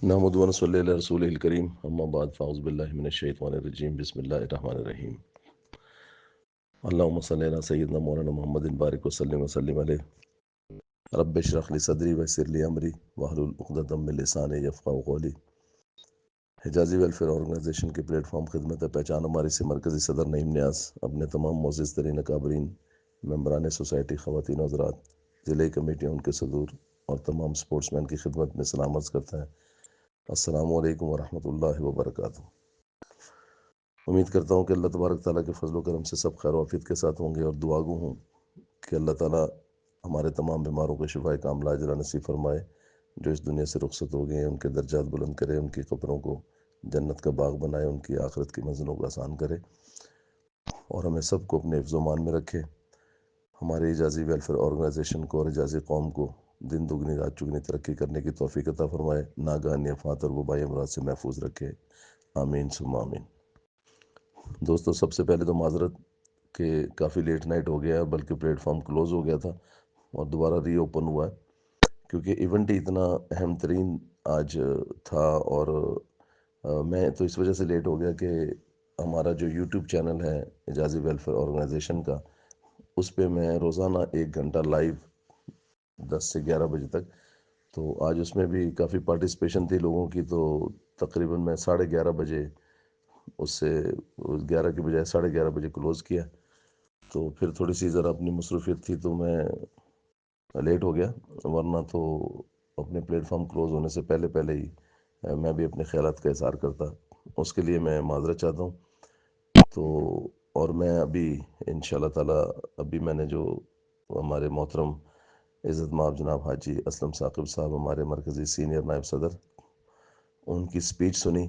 نحمد و نصلی علی رسول الکریم اما بعد فاعوذ باللہ من الشیطان الرجیم بسم اللہ الرحمن الرحیم اللہم صلی علی سیدنا مولانا محمد بارک وسلم علیہ رب اشرح لی صدری ویسر لی امری واحلل عقدۃ من لسانی یفقہوا قولی۔ حجازی ویلفیئر آرگنائزیشن کے پلیٹ فارم خدمت پہچان ہماری سے مرکزی صدر نعیم نیاز اپنے تمام معزز ترین اکابرین، ممبران سوسائٹی، خواتین و حضرات، ضلعی کمیٹیاں، ان کے صدور اور تمام سپورٹس مین کی خدمت میں سلام عرض کرتا ہے۔ السلام علیکم ورحمۃ اللہ وبرکاتہ۔ امید کرتا ہوں کہ اللہ تبارک تعالیٰ کے فضل و کرم سے سب خیر و عافیت کے ساتھ ہوں گے، اور دعا گو ہوں کہ اللہ تعالیٰ ہمارے تمام بیماروں کو شفائے کاملہ عاجلہ نصیب فرمائے، جو اس دنیا سے رخصت ہو گئے ہیں ان کے درجات بلند کرے، ان کی قبروں کو جنت کا باغ بنائے، ان کی آخرت کی منزلوں کو آسان کرے، اور ہمیں سب کو اپنے حفظ و امان میں رکھے۔ ہمارے اعجازی ویلفیئر آرگنائزیشن کو اور اعجازی قوم کو دن دگنی رات چگنی ترقی کرنے کی توفیق عطا فرمائے، ناگہانی آفات اور وبائی امراض سے محفوظ رکھے، آمین ثم آمین۔ دوستو، سب سے پہلے تو معذرت کہ کافی لیٹ نائٹ ہو گیا، بلکہ پلیٹ فارم کلوز ہو گیا تھا اور دوبارہ ری اوپن ہوا ہے، کیونکہ ایونٹ ہی اتنا اہم ترین آج تھا، اور میں تو اس وجہ سے لیٹ ہو گیا کہ ہمارا جو یوٹیوب چینل ہے اعجازی ویلفیئر آرگنائزیشن کا، اس پہ میں روزانہ 1 گھنٹہ لائیو 10 سے 11 بجے تک، تو آج اس میں بھی کافی پارٹیسپیشن تھی لوگوں کی، تو تقریباً میں 11:30 بجے اس سے 11 کی بجائے 11:30 بجے کلوز کیا، تو پھر تھوڑی سی ذرا اپنی مصروفیت تھی تو میں لیٹ ہو گیا، ورنہ تو اپنے پلیٹ فارم کلوز ہونے سے پہلے پہلے ہی میں بھی اپنے خیالات کا اظہار کرتا، اس کے لیے میں معذرت چاہتا ہوں۔ تو اور میں ابھی انشاءاللہ تعالیٰ ابھی میں نے جو ہمارے محترم عزت مآب جناب حاجی اسلم ثاقب صاحب، ہمارے مرکزی سینئر نائب صدر، ان کی سپیچ سنی،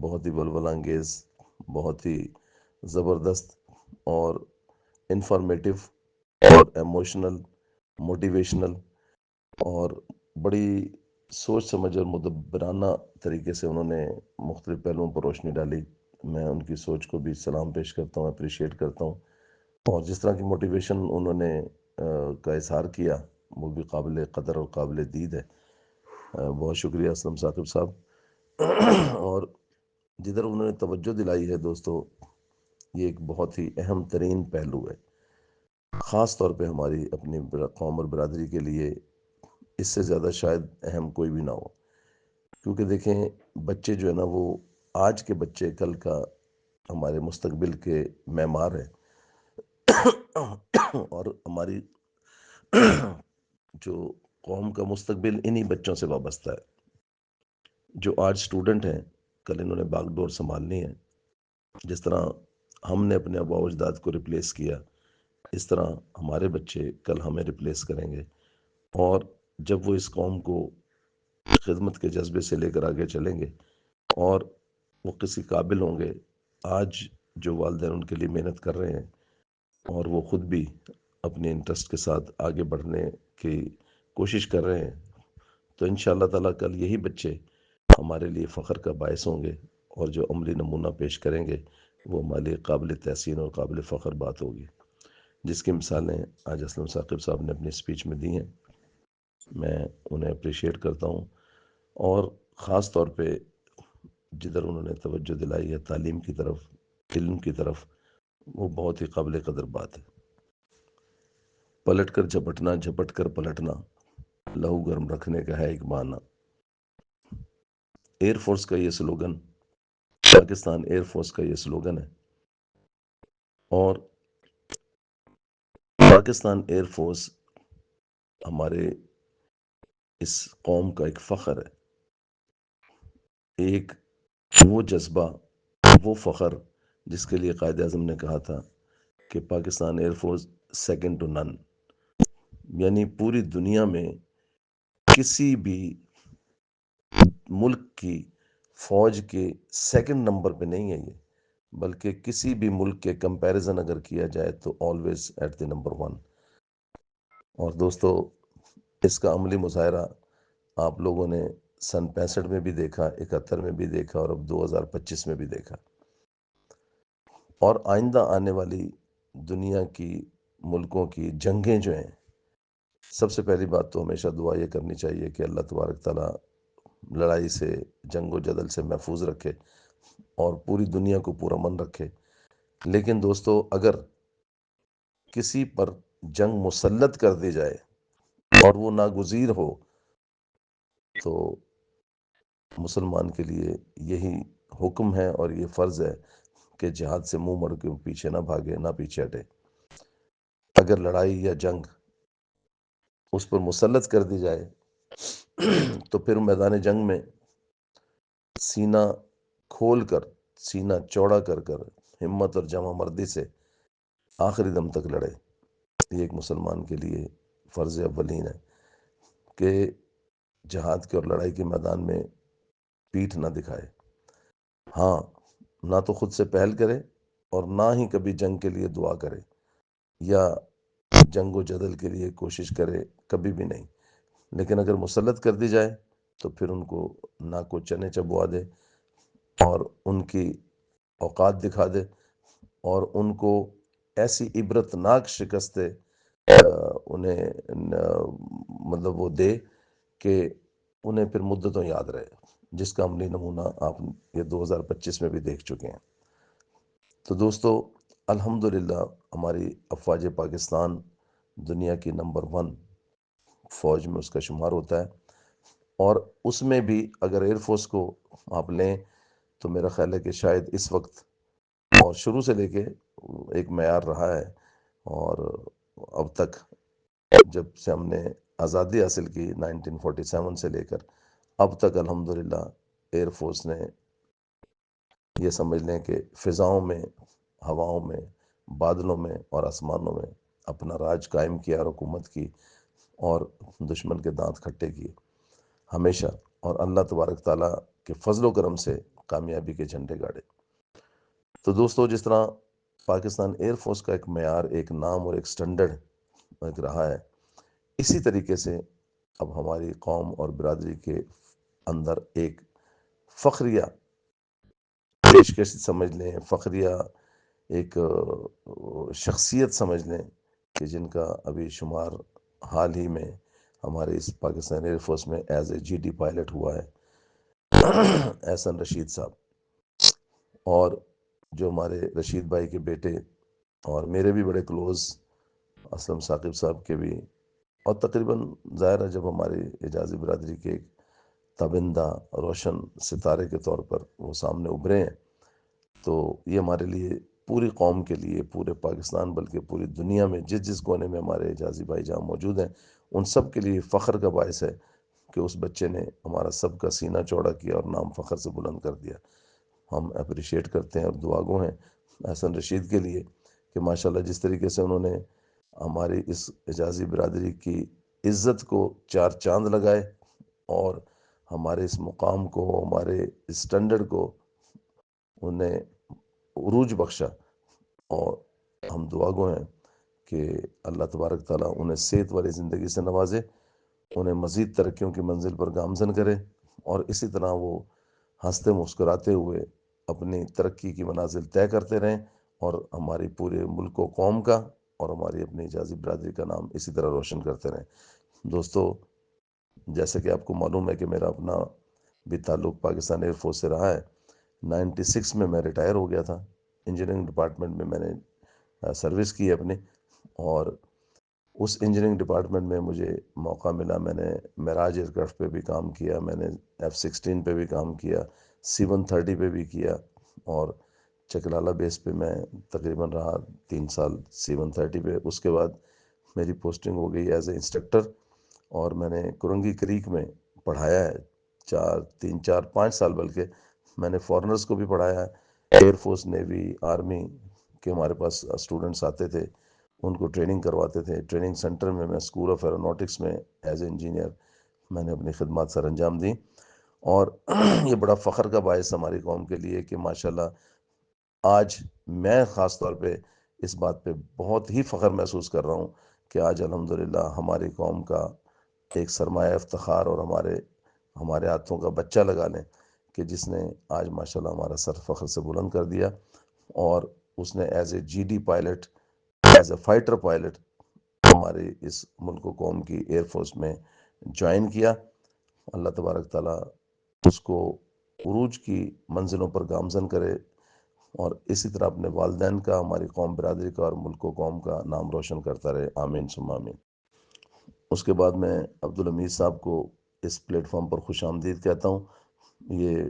بہت ہی ولولہ انگیز، بہت ہی زبردست اور انفارمیٹیو اور ایموشنل، موٹیویشنل، اور بڑی سوچ سمجھ اور مدبرانہ طریقے سے انہوں نے مختلف پہلوؤں پر روشنی ڈالی۔ میں ان کی سوچ کو بھی سلام پیش کرتا ہوں، اپریشیٹ کرتا ہوں، اور جس طرح کی موٹیویشن انہوں نے کا اظہار کیا وہ بھی قابل قدر اور قابل دید ہے۔ بہت شکریہ اسلم ثاقب صاحب۔ اور جدھر انہوں نے توجہ دلائی ہے دوستو، یہ ایک بہت ہی اہم ترین پہلو ہے، خاص طور پہ ہماری اپنی قوم اور برادری کے لیے اس سے زیادہ شاید اہم کوئی بھی نہ ہو، کیونکہ دیکھیں بچے جو ہے نا، وہ آج کے بچے کل کا ہمارے مستقبل کے معمار ہیں، اور ہماری جو قوم کا مستقبل انہی بچوں سے وابستہ ہے۔ جو آج سٹوڈنٹ ہیں، کل انہوں نے باغ ڈور سنبھالنی ہے۔ جس طرح ہم نے اپنے آباء و اجداد کو ریپلیس کیا، اس طرح ہمارے بچے کل ہمیں ریپلیس کریں گے، اور جب وہ اس قوم کو خدمت کے جذبے سے لے کر آگے چلیں گے اور وہ کسی قابل ہوں گے، آج جو والدین ان کے لیے محنت کر رہے ہیں اور وہ خود بھی اپنے انٹرسٹ کے ساتھ آگے بڑھنے کی کوشش کر رہے ہیں، تو انشاءاللہ تعالیٰ کل یہی بچے ہمارے لیے فخر کا باعث ہوں گے، اور جو عملی نمونہ پیش کریں گے وہ ہمارے لیے قابل تحسین اور قابل فخر بات ہوگی، جس کی مثالیں آج اسلم ثاقب صاحب نے اپنی سپیچ میں دی ہیں۔ میں انہیں اپریشیٹ کرتا ہوں، اور خاص طور پہ جدھر انہوں نے توجہ دلائی ہے تعلیم کی طرف، علم کی طرف، وہ بہت ہی قابل قدر بات ہے۔ پلٹ کر جھپٹنا، جھپٹ کر پلٹنا، لہو گرم رکھنے کا ہے ایک معنی۔ ایئر فورس کا یہ سلوگن، پاکستان ایئر فورس کا یہ سلوگن ہے، اور پاکستان ایئر فورس ہمارے اس قوم کا ایک فخر ہے، ایک وہ جذبہ، وہ فخر جس کے لیے قائد اعظم نے کہا تھا کہ Pakistan air force second to none, یعنی پوری دنیا میں کسی بھی ملک کی فوج کے سیکنڈ نمبر پہ نہیں ہے یہ، بلکہ کسی بھی ملک کے کمپیریزن اگر کیا جائے تو آلویز ایٹ دی نمبر 1۔ اور دوستو، اس کا عملی مظاہرہ آپ لوگوں نے سن 65 میں بھی دیکھا، 71 میں بھی دیکھا، اور اب 2025 میں بھی دیکھا، اور آئندہ آنے والی دنیا کی ملکوں کی جنگیں جو ہیں، سب سے پہلی بات تو ہمیشہ دعا یہ کرنی چاہیے کہ اللہ تبارک تعالیٰ لڑائی سے، جنگ و جدل سے محفوظ رکھے اور پوری دنیا کو پورا من رکھے۔ لیکن دوستو، اگر کسی پر جنگ مسلط کر دی جائے اور وہ ناگزیر ہو تو مسلمان کے لیے یہی حکم ہے اور یہ فرض ہے کہ جہاد سے منہ مڑ کے پیچھے نہ بھاگے، نہ پیچھے ہٹے۔ اگر لڑائی یا جنگ اس پر مسلط کر دی جائے تو پھر میدان جنگ میں سینہ کھول کر، سینہ چوڑا کر کر، ہمت اور جمع مردی سے آخری دم تک لڑے۔ یہ ایک مسلمان کے لیے فرض اولین ہے کہ جہاد کے اور لڑائی کے میدان میں پیٹھ نہ دکھائے۔ ہاں، نہ تو خود سے پہل کرے اور نہ ہی کبھی جنگ کے لیے دعا کرے یا جنگ و جدل کے لیے کوشش کرے، کبھی بھی نہیں۔ لیکن اگر مسلط کر دی جائے تو پھر ان کو نہ کو چنے چبوا دے اور ان کی اوقات دکھا دے اور ان کو ایسی عبرتناک شکستیں انہیں مطلب وہ دے کہ انہیں پھر مدتوں یاد رہے، جس کا عملی نمونہ آپ یہ 2025 میں بھی دیکھ چکے ہیں۔ تو دوستو، الحمدللہ ہماری افواج پاکستان دنیا کی نمبر 1 فوج میں اس کا شمار ہوتا ہے، اور اس میں بھی اگر ایئر فورس کو آپ لیں تو میرا خیال ہے کہ شاید اس وقت اور شروع سے لے کے ایک معیار رہا ہے، اور اب تک جب سے ہم نے آزادی حاصل کی 1947 سے لے کر اب تک الحمدللہ ایئر فورس نے یہ سمجھ لیں کہ فضاؤں میں، ہواؤں میں، بادلوں میں اور آسمانوں میں اپنا راج قائم کیا اور حکومت کی اور دشمن کے دانت کھٹے کیے ہمیشہ، اور اللہ تبارک تعالیٰ کے فضل و کرم سے کامیابی کے جھنڈے گاڑے۔ تو دوستو، جس طرح پاکستان ایئر فورس کا ایک معیار، ایک نام اور ایک سٹینڈرڈ ایک رہا ہے، اسی طریقے سے اب ہماری قوم اور برادری کے اندر ایک فخریہ پیشکش سمجھ لیں، فخریہ ایک شخصیت سمجھ لیں کہ جن کا ابھی شمار حال ہی میں ہمارے اس پاکستان ایئر فورس میں as a G D pilot ہوا ہے، احسن رشید صاحب، اور جو ہمارے رشید بھائی کے بیٹے اور میرے بھی بڑے کلوز اسلم ثاقب صاحب کے بھی، اور تقریباً ظاہر ہے جب ہماری اعجازی برادری کے ایک تابندہ روشن ستارے کے طور پر وہ سامنے ابھرے ہیں، تو یہ ہمارے لیے، پوری قوم کے لیے، پورے پاکستان بلکہ پوری دنیا میں جس جس کونے میں ہمارے اعجازی بھائی جہاں موجود ہیں، ان سب کے لیے فخر کا باعث ہے کہ اس بچے نے ہمارا سب کا سینہ چوڑا کیا اور نام فخر سے بلند کر دیا۔ ہم اپریشیٹ کرتے ہیں اور دعا گو ہیں احسن رشید کے لیے کہ ماشاءاللہ جس طریقے سے انہوں نے ہماری اس اعجازی برادری کی عزت کو 4 چاند لگائے اور ہمارے اس مقام کو، ہمارے اسٹینڈرڈ کو انہیں عروج بخشا، اور ہم دعا گو ہیں کہ اللہ تبارک تعالیٰ انہیں صحت والی زندگی سے نوازے، انہیں مزید ترقیوں کی منزل پر گامزن کرے، اور اسی طرح وہ ہنستے مسکراتے ہوئے اپنی ترقی کی منازل طے کرتے رہیں، اور ہماری پورے ملک و قوم کا اور ہماری اپنی اعجازی برادری کا نام اسی طرح روشن کرتے رہیں۔ دوستو، جیسے کہ آپ کو معلوم ہے کہ میرا اپنا بھی تعلق پاکستان ایئر فورس سے رہا ہے۔ 96 میں میں ریٹائر ہو گیا تھا، انجینئرنگ ڈپارٹمنٹ میں نے سروس کی اپنی، اور اس انجینئرنگ ڈپارٹمنٹ میں مجھے موقع ملا، میں نے معراج ایئر کرافٹ پہ بھی کام کیا، میں نے F-16 پہ بھی کام کیا، C-130 پہ بھی کیا، اور چکرالہ بیس پہ میں تقریباً رہا 3 سال C-130 پہ۔ اس کے بعد میری پوسٹنگ ہو گئی ایز اے انسٹرکٹر، اور میں نے کرنگی کریک میں پڑھایا ہے 5 سال، بلکہ میں نے فارنرز کو بھی پڑھایا ہے۔ ایئر فورس، نیوی، آرمی کے ہمارے پاس اسٹوڈنٹس آتے تھے، ان کو ٹریننگ کرواتے تھے۔ ٹریننگ سینٹر میں، میں اسکول آف ایروناٹکس میں ایز اے انجینئر میں نے اپنی خدمات سر انجام دیں، اور یہ بڑا فخر کا باعث ہماری قوم کے لیے کہ ماشاءاللہ آج میں خاص طور پہ اس بات پہ بہت ہی فخر محسوس کر رہا ہوں کہ آج الحمدللہ ہماری قوم کا ایک سرمایہ افتخار اور ہمارے ہاتھوں کا بچہ لگا لیں کہ جس نے آج ماشاءاللہ ہمارا سر فخر سے بلند کر دیا، اور اس نے as a G D pilot, as a fighter pilot ہمارے اس ملک و قوم کی ایئر فورس میں جوائن کیا۔ اللہ تبارک تعالیٰ اس کو عروج کی منزلوں پر گامزن کرے، اور اسی طرح اپنے والدین کا، ہماری قوم برادری کا اور ملک و قوم کا نام روشن کرتا رہے، آمین ثم آمین۔ اس کے بعد میں عبدالحمید صاحب کو اس پلیٹ فارم پر خوش آمدید کہتا ہوں۔ یہ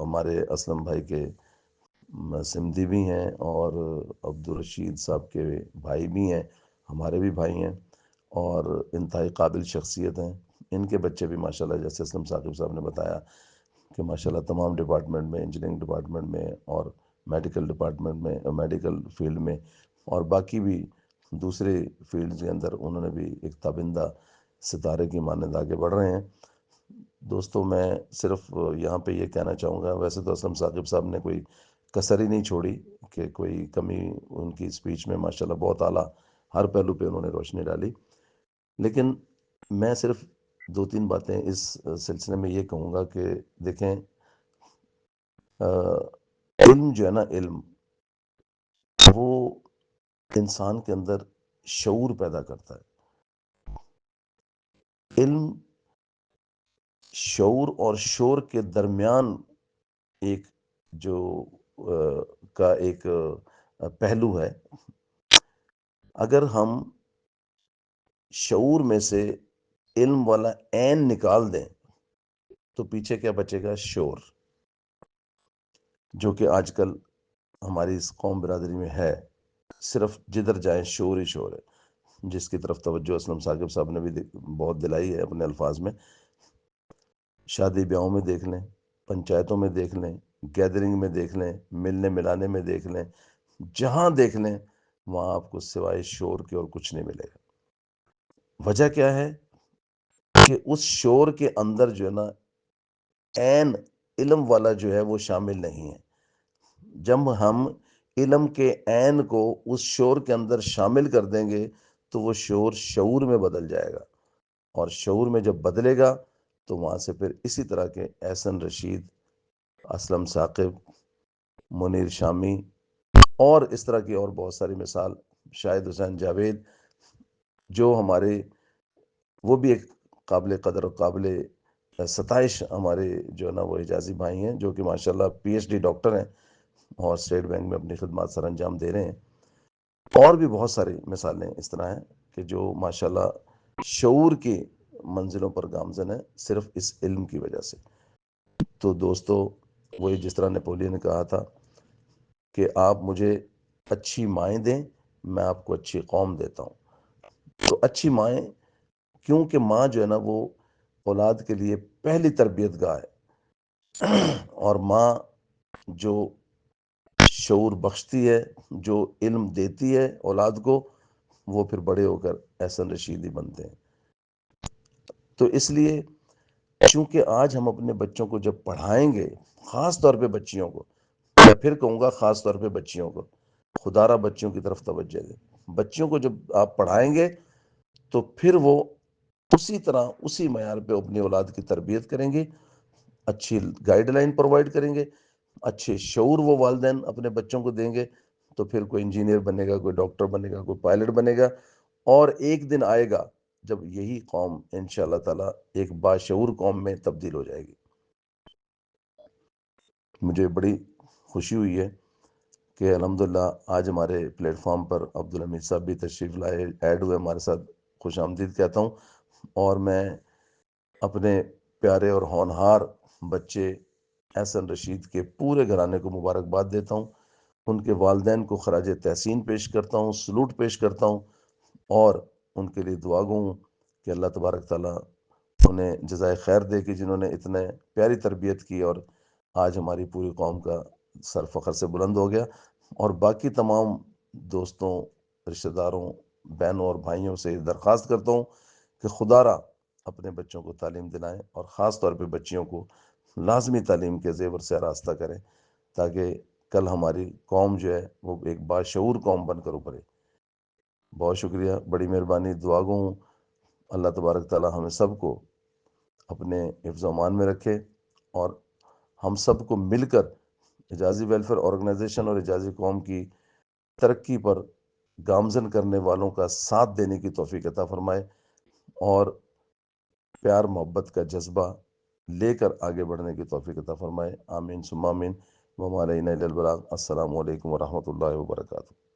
ہمارے اسلم بھائی کے سمدھی بھی ہیں اور عبدالرشید صاحب کے بھائی بھی ہیں، ہمارے بھی بھائی ہیں، اور انتہائی قابل شخصیت ہیں۔ ان کے بچے بھی ماشاءاللہ، جیسے اسلم ثاقب صاحب نے بتایا کہ ماشاءاللہ تمام ڈپارٹمنٹ میں، انجینئرنگ ڈپارٹمنٹ میں اور میڈیکل ڈپارٹمنٹ میں، میڈیکل فیلڈ میں اور باقی بھی دوسرے فیلڈز کے اندر انہوں نے بھی ایک تابندہ ستارے کی مانند آگے بڑھ رہے ہیں۔ دوستو، میں صرف یہاں پہ یہ کہنا چاہوں گا، ویسے تو اسلم ثاقب صاحب نے کوئی کسر ہی نہیں چھوڑی کہ کوئی کمی ان کی اسپیچ میں ماشاءاللہ بہت اعلیٰ ہر پہلو پہ انہوں نے روشنی ڈالی، لیکن میں صرف 2-3 باتیں اس سلسلے میں یہ کہوں گا کہ دیکھیں، علم جو ہے نا، علم وہ انسان کے اندر شعور پیدا کرتا ہے۔ علم شعور اور شور کے درمیان ایک جو کا ایک پہلو ہے۔ اگر ہم شعور میں سے علم والا عین نکال دیں تو پیچھے کیا بچے گا؟ شور، جو کہ آج کل ہماری اس قوم برادری میں ہے۔ صرف جدھر جائیں شور ہی شور ہے، جس کی طرف توجہ اسلم ثاقب صاحب نے بھی بہت دلائی ہے اپنے الفاظ میں۔ شادی بیاہوں میں دیکھ لیں، پنچایتوں میں دیکھ لیں، گیدرنگ میں دیکھ لیں، ملنے ملانے میں دیکھ لیں، جہاں دیکھ لیں وہاں آپ کو سوائے شور کے اور کچھ نہیں ملے گا۔ وجہ کیا ہے؟ کہ اس شور کے اندر جو ہے نا، عین علم والا جو ہے وہ شامل نہیں ہے۔ جب ہم علم کے عین کو اس شور کے اندر شامل کر دیں گے تو وہ شور شعور میں بدل جائے گا، اور شعور میں جب بدلے گا تو وہاں سے پھر اسی طرح کے احسن رشید، اسلم ثاقب، منیر شامی اور اس طرح کی اور بہت ساری مثال، شاہد حسین جاوید، جو ہمارے وہ بھی ایک قابل قدر اور قابل ستائش ہمارے جو ہے نا وہ حجازی بھائی ہیں، جو کہ ماشاءاللہ پی ایچ ڈی ڈاکٹر ہیں اور اسٹیٹ بینک میں اپنی خدمات سر انجام دے رہے ہیں۔ اور بھی بہت ساری مثالیں اس طرح ہیں کہ جو ماشاءاللہ شعور کی منزلوں پر گامزن ہے، صرف اس علم کی وجہ سے۔ تو دوستو، وہی جس طرح نیپولین نے کہا تھا کہ آپ مجھے اچھی مائیں دیں، میں آپ کو اچھی قوم دیتا ہوں۔ تو اچھی مائیں، کیونکہ ماں جو ہے نا وہ اولاد کے لیے پہلی تربیت گاہ ہے، اور ماں جو شعور بخشتی ہے، جو علم دیتی ہے اولاد کو، وہ پھر بڑے ہو کر احسن رشید ہی بنتے ہیں۔ تو اس لیے چونکہ آج ہم اپنے بچوں کو جب پڑھائیں گے، خاص طور پہ بچیوں کو، میں پھر کہوں گا خاص طور پہ بچیوں کو، خدا را بچیوں کی طرف توجہ دیں۔ بچیوں کو جب آپ پڑھائیں گے تو پھر وہ اسی طرح اسی معیار پہ اپنی اولاد کی تربیت کریں گے، اچھی گائیڈ لائن پرووائڈ کریں گے، اچھے شعور وہ والدین اپنے بچوں کو دیں گے، تو پھر کوئی انجینئر بنے گا، کوئی ڈاکٹر بنے گا، کوئی پائلٹ بنے گا، اور ایک دن آئے گا جب یہی قوم انشاءاللہ تعالی ایک باشعور قوم میں تبدیل ہو جائے گی۔ مجھے بڑی خوشی ہوئی ہے کہ الحمدللہ آج ہمارے پلیٹ فارم پر عبدالحمید صاحب بھی تشریف لائے، ایڈ ہوئے ہمارے ساتھ، خوش آمدید کہتا ہوں۔ اور میں اپنے پیارے اور ہونہار بچے احسن رشید کے پورے گھرانے کو مبارکباد دیتا ہوں، ان کے والدین کو خراج تحسین پیش کرتا ہوں، سلوٹ پیش کرتا ہوں، اور ان کے لیے دعا گو ہوں کہ اللہ تبارک تعالیٰ انہیں جزائے خیر دے کہ جنہوں نے اتنے پیاری تربیت کی، اور آج ہماری پوری قوم کا سر فخر سے بلند ہو گیا۔ اور باقی تمام دوستوں، رشتہ داروں، بہنوں اور بھائیوں سے درخواست کرتا ہوں کہ خدا را اپنے بچوں کو تعلیم دلائیں، اور خاص طور پہ بچیوں کو لازمی تعلیم کے زیور سے آراستہ کریں، تاکہ کل ہماری قوم جو ہے وہ ایک باشعور قوم بن کر ابھرے۔ بہت شکریہ، بڑی مہربانی، دعا گو ہوں اللہ تبارک تعالیٰ ہمیں سب کو اپنے حفظ و امان میں رکھے، اور ہم سب کو مل کر حجازی ویلفیئر آرگنائزیشن اور حجازی قوم کی ترقی پر گامزن کرنے والوں کا ساتھ دینے کی توفیق عطا فرمائے، اور پیار محبت کا جذبہ لے کر آگے بڑھنے کی توفیق عطا فرمائے، آمین ثم آمین۔ وما علینا الا البلاغ۔ السلام علیکم ورحمۃ اللہ وبرکاتہ۔